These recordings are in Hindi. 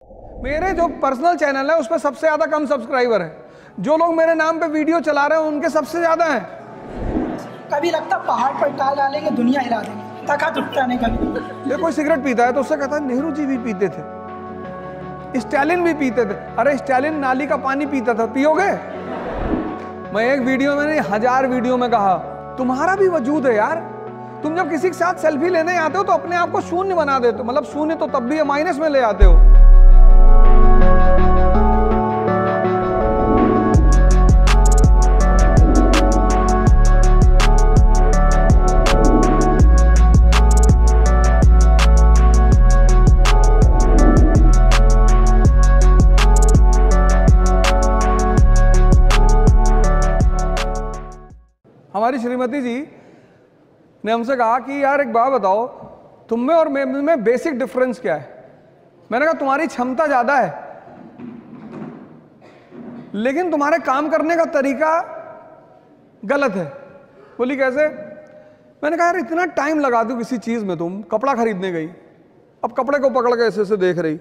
मेरे जो पर्सनल चैनल है उस पर सबसे ज्यादा कम सब्सक्राइबर है। जो लोग मेरे नाम पे वीडियो चला रहे हैं उनके सबसे ज्यादा हैं। कभी लगता पहाड़ पर टाल डालेंगे दुनिया हिला देंगे, तका टूटता नहीं कभी। ये कोई सिगरेट पीता है तो उससे कहता है नेहरू जी भी पीते थे, स्टालिन भी पीते थे। अरे स्टालिन नाली का पानी पीता था, पियोगे? मैं एक वीडियो में नहीं 1000 वीडियो में कहा तुम्हारा भी वजूद है यार। तुम जब किसी के साथ सेल्फी लेने आते हो तो अपने आप को शून्य बना देते हो, मतलब शून्य तो तब भी माइनस में ले आते हो। हमारी श्रीमती जी ने हमसे कहा कि यार एक बात बताओ, तुम में और में बेसिक डिफरेंस क्या है? मैंने कहा तुम्हारी क्षमता ज्यादा है लेकिन तुम्हारे काम करने का तरीका गलत है। बोली कैसे? मैंने कहा यार इतना टाइम लगा दो किसी चीज में, तुम कपड़ा खरीदने गई, अब कपड़े को पकड़ के ऐसे ऐसे देख रही,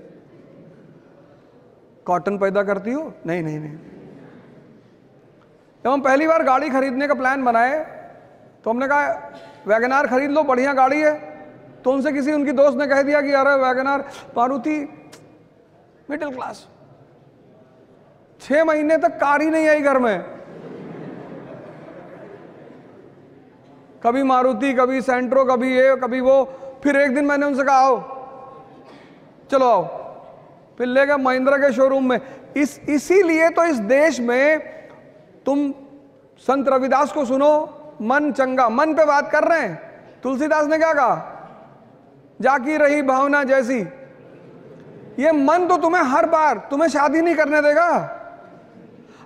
कॉटन पैदा करती हो? नहीं नहीं नहीं। जब हम पहली बार गाड़ी खरीदने का प्लान बनाए तो हमने कहा वैगनार खरीद लो, बढ़िया गाड़ी है। तो उनसे किसी उनकी दोस्त ने कह दिया कि अरे वैगनार, मारुति मिडिल क्लास। 6 महीने तक कार ही नहीं आई घर में, कभी मारुति, कभी सेंट्रो, कभी ये कभी वो। फिर एक दिन मैंने उनसे कहा आओ चलो आओ, फिर ले गए महिंद्रा के शोरूम में। इसीलिए तो इस देश में तुम संत रविदास को सुनो, मन चंगा, मन पे बात कर रहे हैं। तुलसीदास ने क्या कहा? जाकी रही भावना जैसी। ये मन तो तुम्हें हर बार तुम्हें शादी नहीं करने देगा।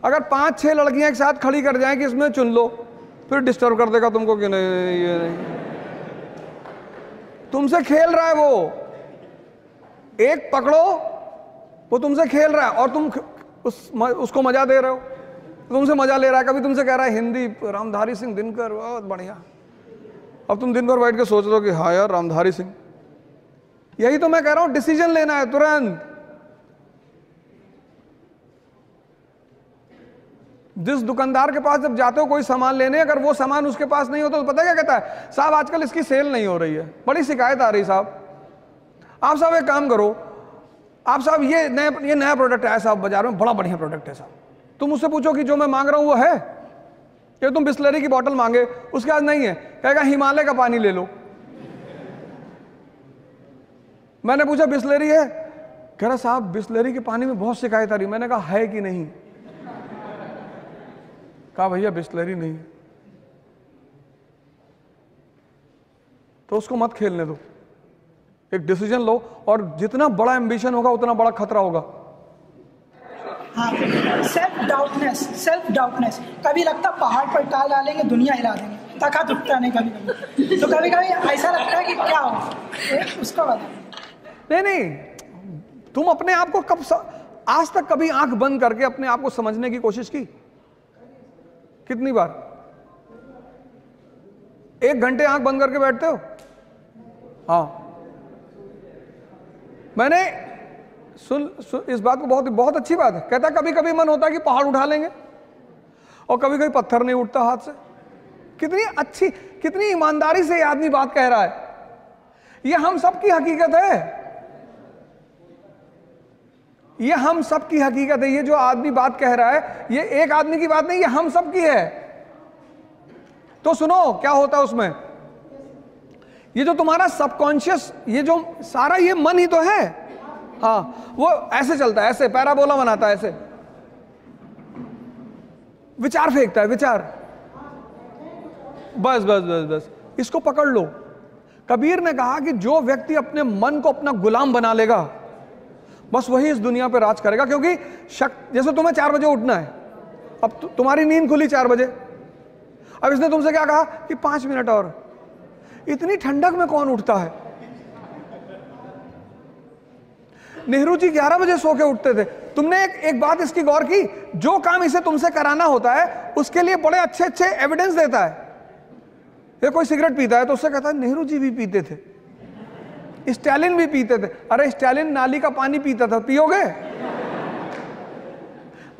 अगर 5-6 लड़कियां एक साथ खड़ी कर जाएं कि इसमें चुन लो, फिर डिस्टर्ब कर देगा तुमको कि नहीं ये नहीं। तुमसे खेल रहा है वो, एक पकड़ो, वो तुमसे खेल रहा है और तुम उसको मजा दे रहे हो, तुमसे मजा ले रहा है। कभी तुमसे कह रहा है हिंदी, रामधारी सिंह दिनकर, बहुत बढ़िया। अब तुम दिन भर बैठ के सोच रहे हो कि हाँ यार रामधारी सिंह। यही तो मैं कह रहा हूं, डिसीजन लेना है तुरंत। जिस दुकानदार के पास जब जाते हो कोई सामान लेने, अगर वो सामान उसके पास नहीं होता तो पता क्या कहता है? साहब आजकल इसकी सेल नहीं हो रही है, बड़ी शिकायत आ रही साहब। आप साहब एक काम करो, आप साहब ये नया प्रोडक्ट है साहब बाजार में, बड़ा बढ़िया प्रोडक्ट है साहब। तुम उससे पूछो कि जो मैं मांग रहा हूं वो है? कि तुम बिस्लरी की बोतल मांगे, उसके पास नहीं है, कहेगा हिमालय का पानी ले लो। मैंने पूछा बिस्लरी है? कह रहा साहब बिस्लरी के पानी में बहुत शिकायत आ रही। मैंने कहा है कि नहीं? कहा भैया बिस्लरी नहीं। तो उसको मत खेलने दो, एक डिसीजन लो। और जितना बड़ा एम्बिशन होगा उतना बड़ा खतरा होगा। हाँ, सेल्फ डाउटनेस। कभी लगता पहाड़ पर टाल डालेंगे दुनिया हिला देंगे, तका टूटता नहीं कभी। तो कभी कभी ऐसा लगता है कि क्या हो, उसको बता। नहीं, तुम अपने आप को आज तक कभी आंख बंद करके अपने आप को समझने की कोशिश की? कितनी बार? 1 घंटे आंख बंद करके बैठते हो? हाँ, मैंने सुन इस बात को, बहुत अच्छी बात है। कहता कभी कभी मन होता है कि पहाड़ उठा लेंगे, और कभी कभी पत्थर नहीं उठता हाथ से। कितनी अच्छी, कितनी ईमानदारी से ये आदमी बात कह रहा है। ये हम सबकी हकीकत है, ये हम सबकी हकीकत है। ये जो आदमी बात कह रहा है ये एक आदमी की बात नहीं, ये हम सबकी है। तो सुनो क्या होता है उसमें। ये जो तुम्हारा सबकॉन्शियस, ये जो सारा ये मन ही तो है। हाँ, वो ऐसे चलता है, ऐसे पैराबोला बनाता है, ऐसे विचार फेंकता है, विचार। बस बस बस बस इसको पकड़ लो। कबीर ने कहा कि जो व्यक्ति अपने मन को अपना गुलाम बना लेगा, बस वही इस दुनिया पे राज करेगा। क्योंकि जैसे तुम्हें 4 बजे उठना है, अब तुम्हारी नींद खुली 4 बजे, अब इसने तुमसे क्या कहा कि 5 मिनट और। इतनी ठंडक में कौन उठता है? नेहरू जी 11 बजे सो के उठते थे। तुमने एक बात इसकी गौर की, जो काम इसे तुमसे कराना होता है उसके लिए बड़े अच्छे अच्छे एविडेंस देता है। ये कोई सिगरेट पीता है तो उससे कहता है नेहरू जी भी पीते थे, स्टालिन भी पीते थे। अरे स्टालिन नाली का पानी पीता था, पियोगे?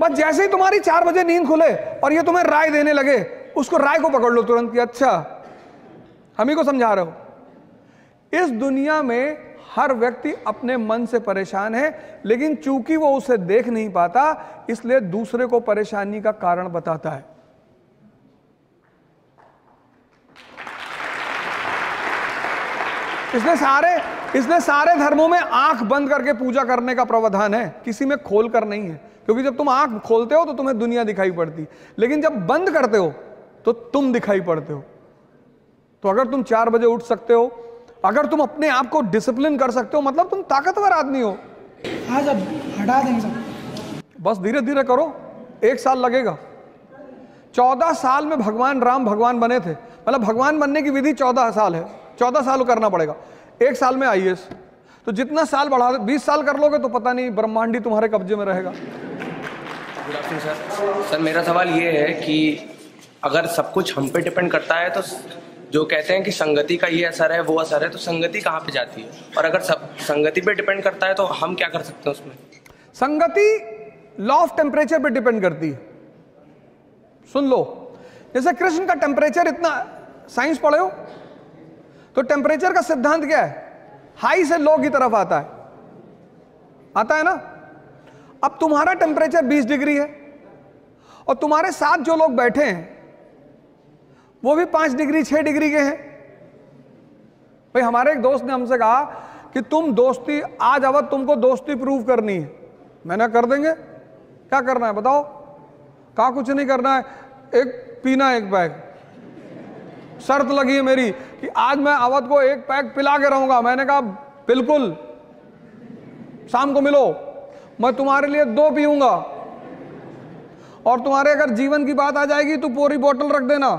बस जैसे ही तुम्हारी 4 बजे नींद खुले और ये तुम्हें राय देने लगे, उसको राय को पकड़ लो तुरंत कि अच्छा हम ही को समझा रहे हो। इस दुनिया में हर व्यक्ति अपने मन से परेशान है, लेकिन चूंकि वो उसे देख नहीं पाता इसलिए दूसरे को परेशानी का कारण बताता है। इसलिए सारे धर्मों में आंख बंद करके पूजा करने का प्रावधान है, किसी में खोल कर नहीं है। क्योंकि जब तुम आंख खोलते हो तो तुम्हें दुनिया दिखाई पड़ती, लेकिन जब बंद करते हो तो तुम दिखाई पड़ते हो। तो अगर तुम 4 बजे उठ सकते हो, अगर तुम अपने आप को डिसिप्लिन कर सकते हो, मतलब तुम ताकतवर आदमी हो। हाँ सब हटा देंगे सब, बस धीरे धीरे करो, 1 साल लगेगा। 14 साल में भगवान राम भगवान बने थे, मतलब भगवान बनने की विधि 14 साल है, 14 साल करना पड़ेगा। 1 साल में IAS, तो जितना साल बढ़ा 20 साल कर लोगे तो पता नहीं ब्रह्मांड ही तुम्हारे कब्जे में रहेगा। Good afternoon sir. सर मेरा सवाल ये है कि अगर सब कुछ हम पे डिपेंड करता है तो जो कहते हैं कि संगति का ये असर है वो असर है, तो संगति कहाँ पे जाती है? और अगर सब संगति पे डिपेंड करता है तो हम क्या कर सकते हैं उसमें? संगति लॉ ऑफ टेम्परेचर पे डिपेंड करती है। सुन लो, जैसे कृष्ण का टेम्परेचर इतना, साइंस पढ़े हो तो टेम्परेचर का सिद्धांत क्या है? हाई से लो की तरफ आता है ना। अब तुम्हारा टेम्परेचर 20 डिग्री है और तुम्हारे साथ जो लोग बैठे हैं वो भी 5 डिग्री 6 डिग्री के हैं। भाई हमारे एक दोस्त ने हमसे कहा कि तुम दोस्ती आज अवध तुमको दोस्ती प्रूव करनी है। मैंने कर देंगे, क्या करना है बताओ? कहा कुछ नहीं करना है, एक पीना 1 पैक। शर्त लगी है मेरी कि आज मैं अवध को 1 पैक पिला के रहूंगा। मैंने कहा बिल्कुल, शाम को मिलो, मैं तुम्हारे लिए 2 पीऊंगा और तुम्हारे अगर जीवन की बात आ जाएगी तो पूरी बोतल रख देना।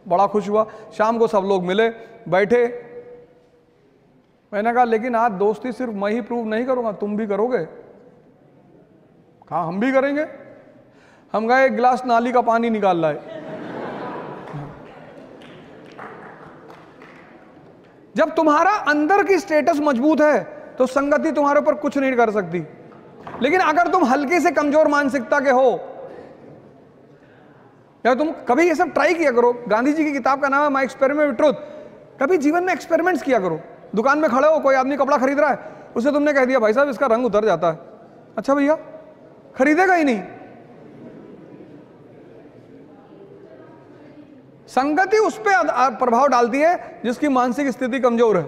बड़ा खुश हुआ। शाम को सब लोग मिले, बैठे। मैंने कहा लेकिन आज दोस्ती सिर्फ मैं ही प्रूव नहीं करूंगा, तुम भी करोगे? कहा हम भी करेंगे। हम गए, 1 गिलास नाली का पानी निकाल लाए। जब तुम्हारा अंदर की स्टेटस मजबूत है तो संगति तुम्हारे ऊपर कुछ नहीं कर सकती। लेकिन अगर तुम हल्के से कमजोर मानसिकता के हो, या तुम कभी ये सब ट्राई किया करो। गांधी जी की किताब का नाम है माय एक्सपेरिमेंट विद ट्रुथ। कभी जीवन में एक्सपेरिमेंट्स किया करो। दुकान में खड़े हो, कोई आदमी कपड़ा खरीद रहा है, उसे तुमने कह दिया भाई साहब इसका रंग उतर जाता है। अच्छा भैया, खरीदेगा ही नहीं। संगति उस पर प्रभाव डालती है जिसकी मानसिक स्थिति कमजोर है।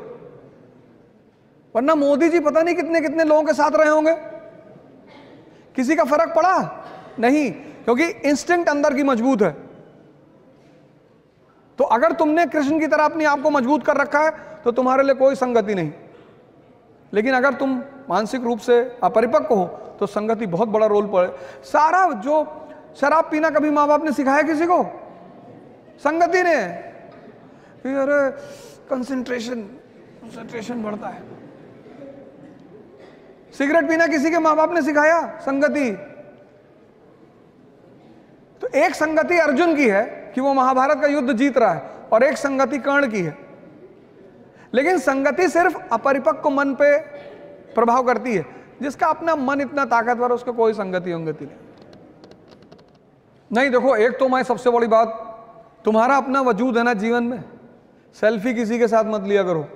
वरना मोदी जी पता नहीं कितने कितने लोगों के साथ रहे होंगे, किसी का फर्क पड़ा नहीं, क्योंकि इंस्टिंक्ट अंदर की मजबूत है। तो अगर तुमने कृष्ण की तरह अपने आप को मजबूत कर रखा है तो तुम्हारे लिए कोई संगति नहीं। लेकिन अगर तुम मानसिक रूप से अपरिपक्व हो तो संगति बहुत बड़ा रोल पड़े। सारा जो शराब पीना कभी माँ बाप ने सिखाया किसी को? संगति ने। अरे कंसंट्रेशन बढ़ता है। सिगरेट पीना किसी के माँ बाप ने सिखाया? संगति। तो एक संगति अर्जुन की है कि वो महाभारत का युद्ध जीत रहा है, और एक संगति कर्ण की है। लेकिन संगति सिर्फ अपरिपक्व मन पे प्रभाव करती है। जिसका अपना मन इतना ताकतवर, उसको कोई संगति उंगति नहीं। देखो, एक तो मैं सबसे बड़ी बात, तुम्हारा अपना वजूद है ना जीवन में। सेल्फी किसी के साथ मत लिया करो।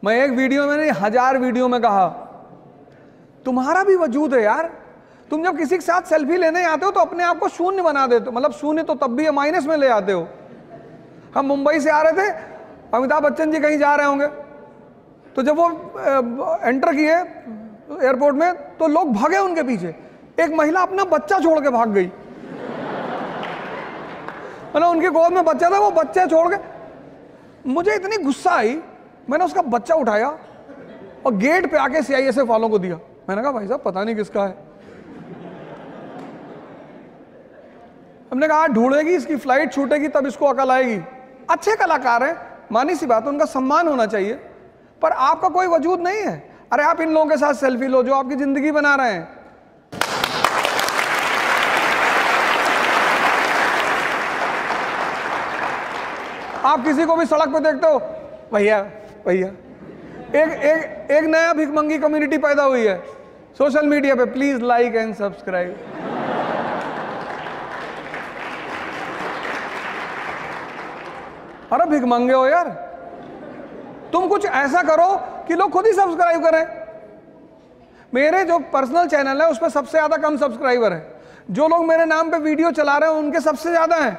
मैं एक वीडियो में नहीं, 1000 वीडियो में कहा, तुम्हारा भी वजूद है यार। तुम जब किसी के साथ सेल्फी लेने आते हो तो अपने आप को शून्य बना देते हो। मतलब शून्य तो तब भी है, माइनस में ले आते हो। हम मुंबई से आ रहे थे, अमिताभ बच्चन जी कहीं जा रहे होंगे, तो जब वो एंटर किए एयरपोर्ट में तो लोग भागे उनके पीछे। एक महिला अपना बच्चा छोड़ के भाग गई। मतलब उनके गोद में बच्चा था, वो बच्चा छोड़ के। मुझे इतनी गुस्सा आई, मैंने उसका बच्चा उठाया और गेट पे आके CISF वालों को दिया। मैंने कहा भाई साहब पता नहीं किसका है। हमने कहा ढूंढेगी, इसकी फ्लाइट छूटेगी तब इसको अकल आएगी। अच्छे कलाकार हैं, मानी सी बात, उनका सम्मान होना चाहिए, पर आपका कोई वजूद नहीं है। अरे आप इन लोगों के साथ सेल्फी लो जो आपकी जिंदगी बना रहे हैं। आप किसी को भी सड़क पे देखते हो, भैया भैया, एक नया भिखमंगी कम्युनिटी पैदा हुई है सोशल मीडिया पे। Please like and subscribe. अरे भिखमंगे हो यार, तुम कुछ ऐसा करो कि लोग खुद ही सब्सक्राइब करें। मेरे जो पर्सनल चैनल है उस पर सबसे ज्यादा कम सब्सक्राइबर है। जो लोग मेरे नाम पे वीडियो चला रहे हैं उनके सबसे ज्यादा हैं।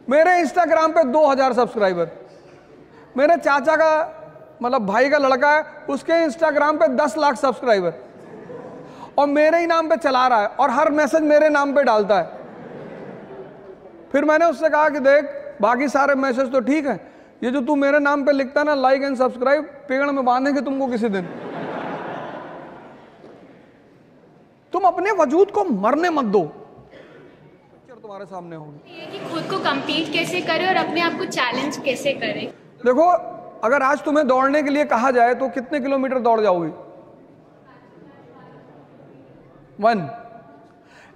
मेरे इंस्टाग्राम पे 2000 सब्सक्राइबर। मेरे चाचा का मतलब भाई का लड़का है, उसके इंस्टाग्राम पे 10 लाख सब्सक्राइबर, और मेरे ही नाम पे चला रहा है और हर मैसेज मेरे नाम पे डालता है। फिर मैंने उससे कहा कि देख, बाकी सारे मैसेज तो ठीक है, ये जो तू मेरे नाम पे लिखता ना लाइक एंड सब्सक्राइब, पेड़ में बांधेंगे तुमको किसी दिन। तुम अपने वजूद को मरने मत दो, तुम्हारे सामने होगी। ये कि खुद को compete कैसे करें और अपने आप को चैलेंज कैसे करें। देखो, अगर आज तुम्हें दौड़ने के लिए कहा जाए तो कितने किलोमीटर दौड़ जाओगी? 1।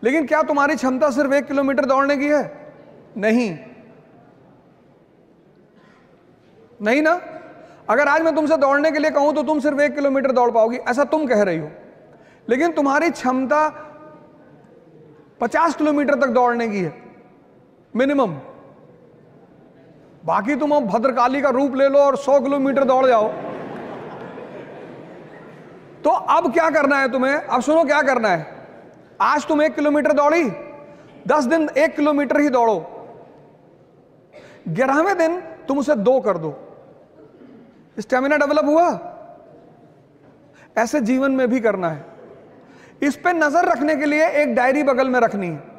लेकिन क्या तुम्हारी क्षमता सिर्फ 1 किलोमीटर दौड़ने की है? नहीं, नहीं ना। अगर आज मैं तुमसे दौड़ने के लिए कहूं तो तुम सिर्फ 1 किलोमीटर दौड़ पाओगी, ऐसा तुम कह रही हो। लेकिन तुम्हारी क्षमता 50 किलोमीटर तक दौड़ने की है मिनिमम। बाकी तुम अब भद्रकाली का रूप ले लो और 100 किलोमीटर दौड़ जाओ। तो अब क्या करना है तुम्हें? अब सुनो क्या करना है। आज तुम 1 किलोमीटर दौड़ी, 10 दिन 1 किलोमीटर ही दौड़ो, 11वें दिन तुम उसे 2 कर दो। स्टेमिना डेवलप हुआ। ऐसे जीवन में भी करना है। इस पे नजर रखने के लिए एक डायरी बगल में रखनी है।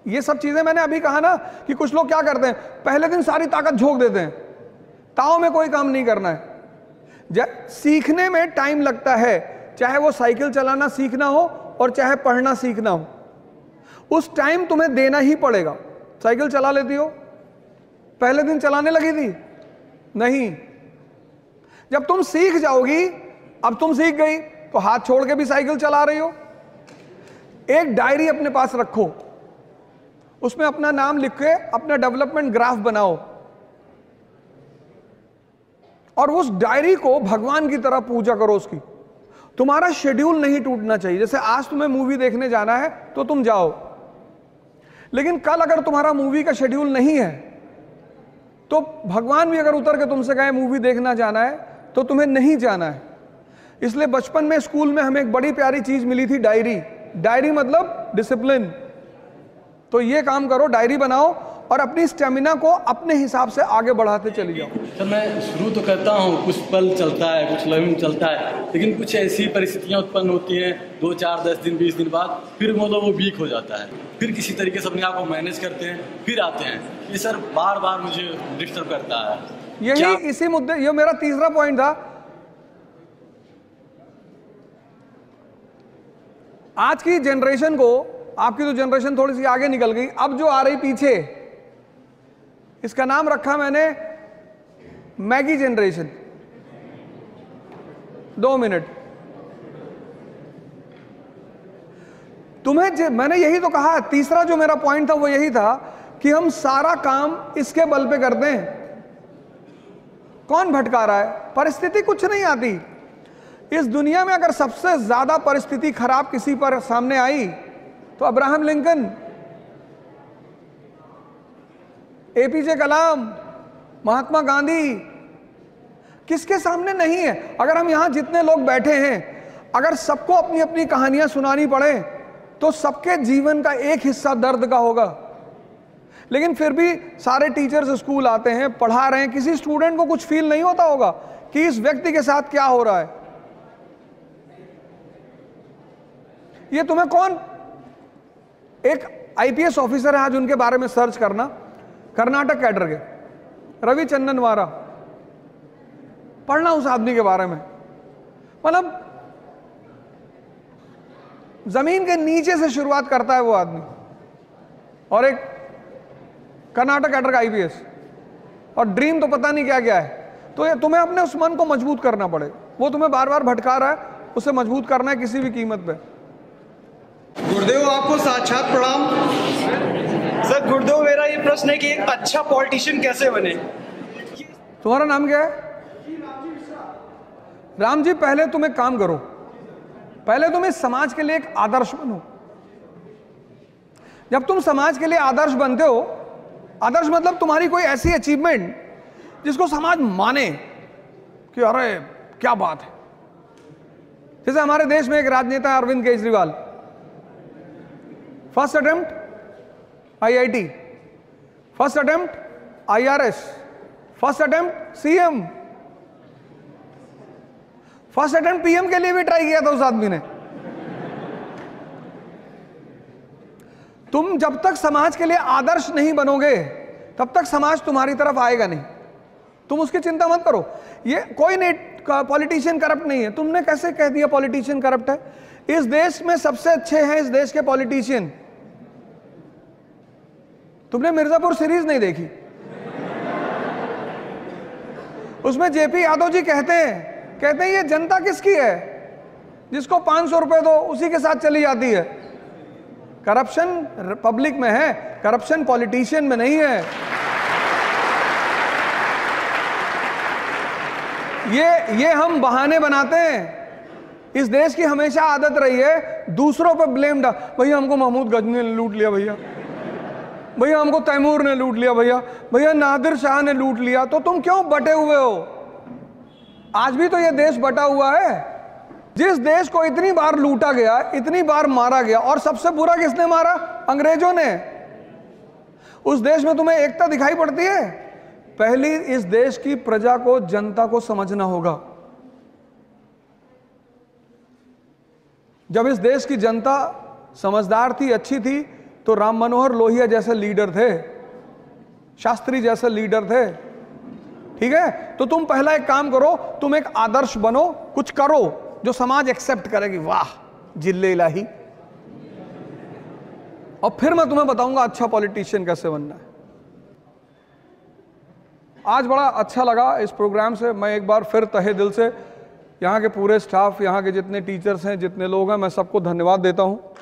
ये सब चीजें मैंने अभी कहा ना कि कुछ लोग क्या करते हैं, पहले दिन सारी ताकत झोंक देते हैं, ताव में कोई काम नहीं करना है। सीखने में टाइम लगता है, चाहे वो साइकिल चलाना सीखना हो और चाहे पढ़ना सीखना हो, उस टाइम तुम्हें देना ही पड़ेगा। साइकिल चला लेती हो? पहले दिन चलाने लगी थी? नहीं। जब तुम सीख जाओगी, अब तुम सीख गई तो हाथ छोड़ के भी साइकिल चला रही हो। एक डायरी अपने पास रखो, उसमें अपना नाम लिख के अपना डेवलपमेंट ग्राफ बनाओ, और उस डायरी को भगवान की तरह पूजा करो उसकी। तुम्हारा शेड्यूल नहीं टूटना चाहिए। जैसे आज तुम्हें मूवी देखने जाना है तो तुम जाओ, लेकिन कल अगर तुम्हारा मूवी का शेड्यूल नहीं है तो भगवान भी अगर उतर के तुमसे कहे मूवी देखना जाना है तो तुम्हें नहीं जाना है। इसलिए बचपन में स्कूल में हमें एक बड़ी प्यारी चीज मिली थी, डायरी। डायरी मतलब डिसिप्लिन। तो ये काम करो, डायरी बनाओ और अपनी स्टेमिना को अपने हिसाब से आगे बढ़ाते चली जाओ। सर, मैं शुरू तो करता हूँ, कुछ पल चलता है, कुछ लम्हे चलता है, लेकिन कुछ ऐसी परिस्थितियाँ उत्पन्न होती हैं 2, 4, 10 दिन, 20 दिन बाद, फिर मतलब वो वीक हो जाता है। फिर किसी तरीके से अपने आप को मैनेज करते हैं, फिर आते हैं। ये सर बार बार मुझे डिस्टर्ब करता है। यही इसी मुद्दे, ये मेरा तीसरा पॉइंट था। आज की जनरेशन को, आपकी तो जनरेशन थोड़ी सी आगे निकल गई, अब जो आ रही पीछे, इसका नाम रखा मैंने मैगी जनरेशन। 2 मिनट। तुम्हें मैंने यही तो कहा, तीसरा जो मेरा पॉइंट था वो यही था कि हम सारा काम इसके बल पे करते हैं। कौन भटका रहा है? परिस्थिति कुछ नहीं आती। इस दुनिया में अगर सबसे ज्यादा परिस्थिति खराब किसी पर सामने आई तो अब्राहम लिंकन, एपीजे कलाम, महात्मा गांधी, किसके सामने नहीं है? अगर हम यहां जितने लोग बैठे हैं, अगर सबको अपनी अपनी कहानियां सुनानी पड़े तो सबके जीवन का एक हिस्सा दर्द का होगा। लेकिन फिर भी सारे टीचर्स स्कूल आते हैं, पढ़ा रहे हैं, किसी स्टूडेंट को कुछ फील नहीं होता होगा कि इस व्यक्ति के साथ क्या हो रहा है। ये तुम्हें कौन, एक आईपीएस ऑफिसर है, आज उनके बारे में सर्च करना, कर्नाटक कैडर के, रवि चंदनवारा, पढ़ना उस आदमी के बारे में। मतलब जमीन के नीचे से शुरुआत करता है वो आदमी, और एक कर्नाटक कैडर का आईपीएस, और ड्रीम तो पता नहीं क्या क्या है। तो ये तुम्हें अपने उस मन को मजबूत करना पड़े। वो तुम्हें बार बार भटका रहा है, उसे मजबूत करना है किसी भी कीमत पे। गुरुदेव, आपको साक्षात प्रणाम। सर गुरुदेव, मेरा ये प्रश्न है कि एक अच्छा पॉलिटिशियन कैसे बने? तुम्हारा नाम क्या है? राम जी, पहले तुम एक काम करो, पहले तुम इस समाज के लिए एक आदर्श बनो। जब तुम समाज के लिए आदर्श बनते हो, आदर्श मतलब तुम्हारी कोई ऐसी अचीवमेंट जिसको समाज माने कि अरे क्या बात है। जैसे हमारे देश में एक राजनेता है Arvind Kejriwal, first attempt IIT, first attempt IRS, first attempt CM, first attempt PM के लिए भी ट्राई किया था उस आदमी ने। तुम जब तक समाज के लिए आदर्श नहीं बनोगे तब तक समाज तुम्हारी तरफ आएगा नहीं। तुम उसकी चिंता मत करो। ये कोई नहीं, पॉलिटिशियन करप्ट नहीं है। तुमने कैसे कह दिया पॉलिटिशियन करप्ट है? इस देश में सबसे अच्छे हैं इस देश के पॉलिटिशियन। तुमने मिर्जापुर सीरीज नहीं देखी? उसमें जेपी यादव जी कहते हैं ये जनता किसकी है? जिसको 500 रुपए दो उसी के साथ चली जाती है। करप्शन पब्लिक में है, करप्शन पॉलिटिशियन में नहीं है। ये हम बहाने बनाते हैं। इस देश की हमेशा आदत रही है दूसरों पर ब्लेम डाल। भैया हमको महमूद गजनी ने लूट लिया, भैया हमको तैमूर ने लूट लिया, भैया नादिर शाह ने लूट लिया। तो तुम क्यों बटे हुए हो? आज भी तो ये देश बटा हुआ है। जिस देश को इतनी बार लूटा गया, इतनी बार मारा गया, और सबसे बुरा किसने मारा? अंग्रेजों ने। उस देश में तुम्हें एकता दिखाई पड़ती है? पहली इस देश की प्रजा को, जनता को समझना होगा। जब इस देश की जनता समझदार थी, अच्छी थी, तो राम मनोहर लोहिया जैसे लीडर थे, शास्त्री जैसे लीडर थे। ठीक है, तो तुम पहला एक काम करो, तुम एक आदर्श बनो, कुछ करो जो समाज एक्सेप्ट करेगी। वाह जिल्ले इलाही। और फिर मैं तुम्हें बताऊंगा अच्छा पॉलिटिशियन कैसे बनना है। आज बड़ा अच्छा लगा इस प्रोग्राम से। मैं एक बार फिर तहे दिल से यहाँ के पूरे स्टाफ, यहाँ के जितने टीचर्स हैं, जितने लोग हैं, मैं सबको धन्यवाद देता हूँ।